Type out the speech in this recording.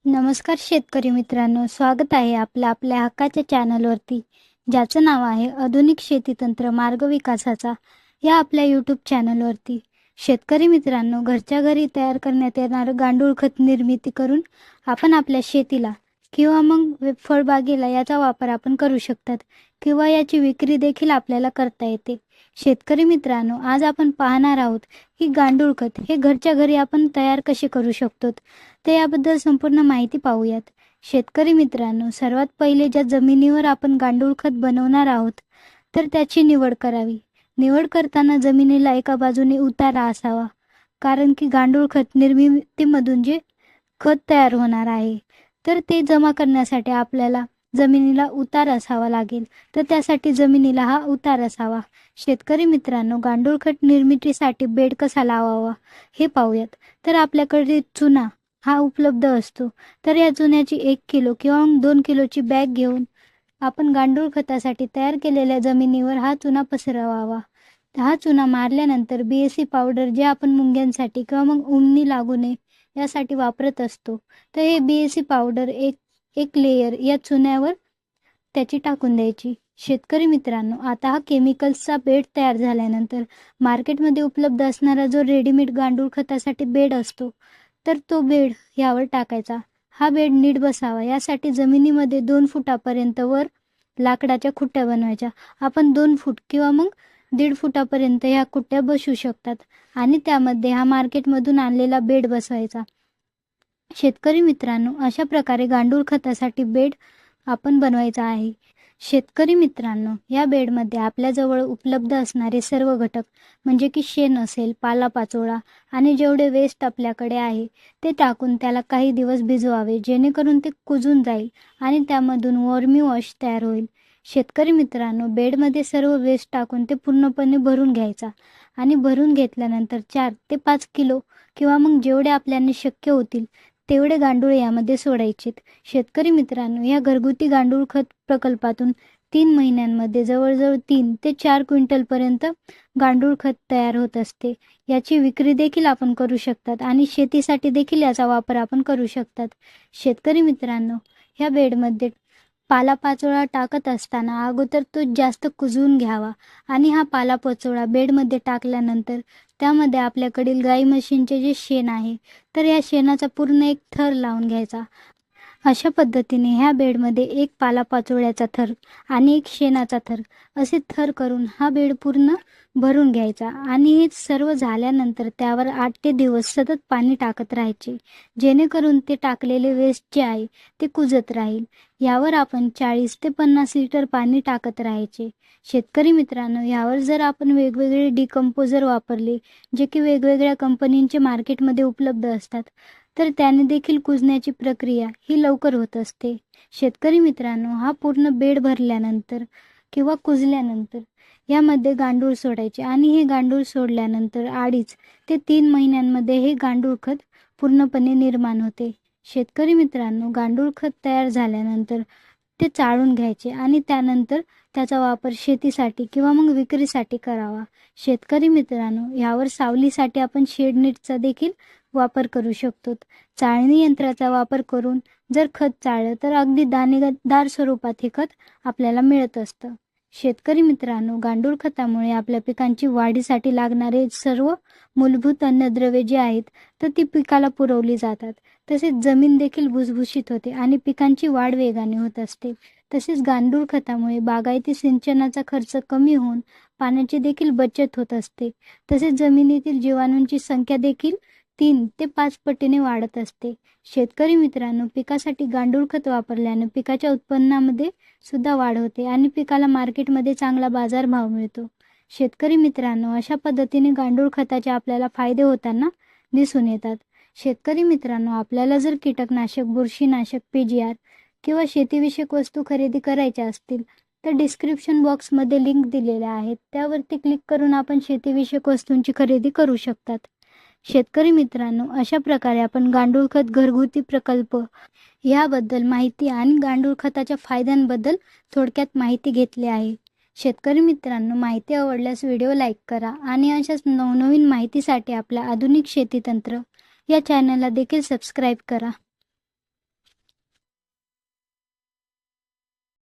नमस्कार शेतकरी मित्रांनो, स्वागत आहे आपलं आपल्या हक्काच्या चॅनलवरती, ज्याचं नाव आहे आधुनिक शेती तंत्र मार्ग विकासाचा. या आपल्या यूट्यूब चॅनलवरती शेतकरी मित्रांनो, घरच्या घरी तयार करण्यात येणारं गांडूळ खत निर्मिती करून आपण आपल्या शेतीला किंवा मग फळबागेला याचा वापर आपण करू शकतात किंवा याची विक्री देखील आपल्याला करता येते. शेतकरी मित्रांनो, आज आपण पाहणार आहोत की गांडूळ खत हे घरच्या घरी आपण तयार कसे करू शकतो, तर याबद्दल संपूर्ण माहिती पाहूयात. शेतकरी मित्रांनो, सर्वात पहिले ज्या जमिनीवर आपण गांडूळ खत बनवणार आहोत तर त्याची निवड करावी. निवड करताना जमिनीला एका बाजूने उतारा असावा, कारण की गांडूळ खत निर्मितीमधून जे खत तयार होणार आहे तर ते जमा करण्यासाठी आपल्याला जमिनीला उतार असावा लागेल. तर त्यासाठी जमिनीला हा उतार असावा. शेतकरी मित्रांनो, गांडूळ खत निर्मितीसाठी बेड कसा लावावा हे पाहूयात. तर आपल्याकडे चुना हा उपलब्ध असतो. तर या चुन्याची 1 किलो किंवा 2 किलोची बॅग घेऊन आपण गांडूळ खतासाठी तयार केलेल्या जमिनीवर हा चुना पसरवावा. हा चुना मारल्यानंतर BSC पावडर जे आपण मुंग्यांसाठी किंवा मग उमणी लागू नये यासाठी वापरत असतो, तर हे BSC पावडर एक लेयर या चुन्यावर त्याची टाकून द्यायची. शेतकरी मित्रांनो, आता हा केमिकल्सचा बेड तयार झाल्यानंतर मार्केटमध्ये उपलब्ध असणारा जो रेडीमेड गांडूळ खतासाठी बेड असतो तर तो बेड यावर टाकायचा. हा बेड नीट बसावा यासाठी जमिनीमध्ये 2 फुटापर्यंत वर लाकडाच्या खुट्ट्या बनवायच्या. आपण 2 फूट किंवा मग 1.5 फुटापर्यंत ह्या खुट्ट्या बसवू शकतात आणि त्यामध्ये हा मार्केटमधून आणलेला बेड बसवायचा. शेतकरी मित्रांनो, अशा प्रकारे गांडूळ खतासाठी बेड आपण बनवायचा आहे. शेतकरी मित्रांनो, या बेडमध्ये आपल्याजवळ उपलब्ध असणारे सर्व घटक म्हणजे की शेण असेल, पालापाचोळा आणि जेवढे वेस्ट आपल्याकडे आहे ते टाकून त्याला काही दिवस भिजवावे, जेणेकरून ते कुजून जाईल आणि त्यामधून वर्मी वॉश तयार होईल. शेतकरी मित्रांनो, बेडमध्ये सर्व वेस्ट टाकून ते पूर्णपणे भरून घ्यायचा आणि भरून घेतल्यानंतर 4 ते 5 किलो किंवा मग जेवढे आपल्याला शक्य होतील तेवढे गांडूळ यामध्ये सोडायचे. शेतकरी मित्रांनो, या घरगुती गांडूळ खत प्रकल्पातून 3 महिन्यांमध्ये जवळजवळ 3 ते 4 क्विंटलपर्यंत गांडूळ खत तयार होत असते. याची विक्री देखील आपण करू शकतात आणि शेतीसाठी देखील याचा वापर आपण करू शकतात. शेतकरी मित्रांनो, ह्या बेडमध्ये पालापाचोळा टाकत असताना अगोदर तो जास्त कुजवून घ्यावा आणि हा पालापाचोळा बेडमध्ये टाकल्यानंतर त्यामध्ये आपल्याकडील गाई म्हशींचे जे शेण आहे तर या शेणाचा पूर्ण एक थर लावून घ्यायचा. अशा पद्धतीने ह्या बेडमध्ये एक पालापाचोळ्याचा थर आणि एक शेणाचा थर असे थर करून हा बेड पूर्ण भरून घ्यायचा आणि हे सर्व झाल्यानंतर त्यावर 8 ते दिवस सतत पाणी टाकत राहायचे, जेणेकरून ते टाकलेले वेस्ट जे आहे ते कुजत राहील. यावर आपण 40 ते 50 लिटर पाणी टाकत राहायचे. शेतकरी मित्रांनो, यावर जर आपण वेगवेगळे डिकम्पोजर वापरले, जे की वेगवेगळ्या कंपनींचे मार्केटमध्ये उपलब्ध असतात, तर त्याने देखील कुजण्याची प्रक्रिया ही लवकर होत असते. शेतकरी मित्रांनो, हा पूर्ण बेड भरल्यानंतर किंवा कुजल्यानंतर यामध्ये गांडूळ सोडायचे आणि हे गांडूळ सोडल्यानंतर 2.5 ते 3 महिन्यांमध्ये हे गांडूळ खत पूर्णपणे निर्माण होते. शेतकरी मित्रांनो, गांडूळ खत तयार झाल्यानंतर ते चाळून घ्यायचे आणि त्यानंतर त्याचा वापर शेतीसाठी किंवा मग विक्रीसाठी करावा. शेतकरी मित्रांनो, यावर सावलीसाठी आपण शेड नेटचा देखील वापर करू शकतो. चाळणी यंत्राचा वापर करून जर खत चाळलं तर अगदी दाणेदार स्वरूपात हे खत आपल्याला मिळत असतं. शेतकरी मित्रांनो, गांडूळ खतामुळे आपल्या पिकांची वाढीसाठी लागणारे सर्व मूलभूत अन्नद्रव्ये जी आहेत तर ती पिकाला पुरवली जातात. तसेच जमीन देखील भुसभुशीत होते आणि पिकांची वाढ वेगाने होत असते. तसेच गांडूळ खतामुळे बागायती सिंचनाचा खर्च कमी होऊन पाण्याची देखील बचत होत असते. तसेच जमिनीतील जीवाणूंची संख्या देखील 3 ते 5 पटीने वाढत असते. शेतकरी मित्रांनो, पिकासाठी गांडूळ खत वापरल्याने पिकाच्या उत्पन्नामध्ये सुद्धा वाढ होते आणि पिकाला मार्केटमध्ये चांगला बाजारभाव मिळतो. शेतकरी मित्रांनो, अशा पद्धतीने गांडूळ खताचे आपल्याला फायदे होताना दिसून येतात. शेतकरी मित्रांनो, आपल्याला जर कीटकनाशक, बुरशीनाशक, PGR किंवा शेतीविषयक वस्तू खरेदी करायच्या असतील तर डिस्क्रिप्शन बॉक्समध्ये लिंक दिलेल्या आहेत, त्यावरती क्लिक करून आपण शेतीविषयक वस्तूंची खरेदी करू शकतात. शेतकरी मित्रांनो, अशा प्रकारे आपण गांडूळ खत घरगुती प्रकल्प याबद्दल माहिती आणि गांडूळ खताच्या फायद्यांबद्दल थोडक्यात माहिती घेतली आहे. शेतकरी मित्रांनो, माहिती आवडल्यास व्हिडिओ लाईक करा आणि अशाच नवनवीन माहितीसाठी आपल्या आधुनिक शेती तंत्र या चॅनलला देखील सबस्क्राईब करा.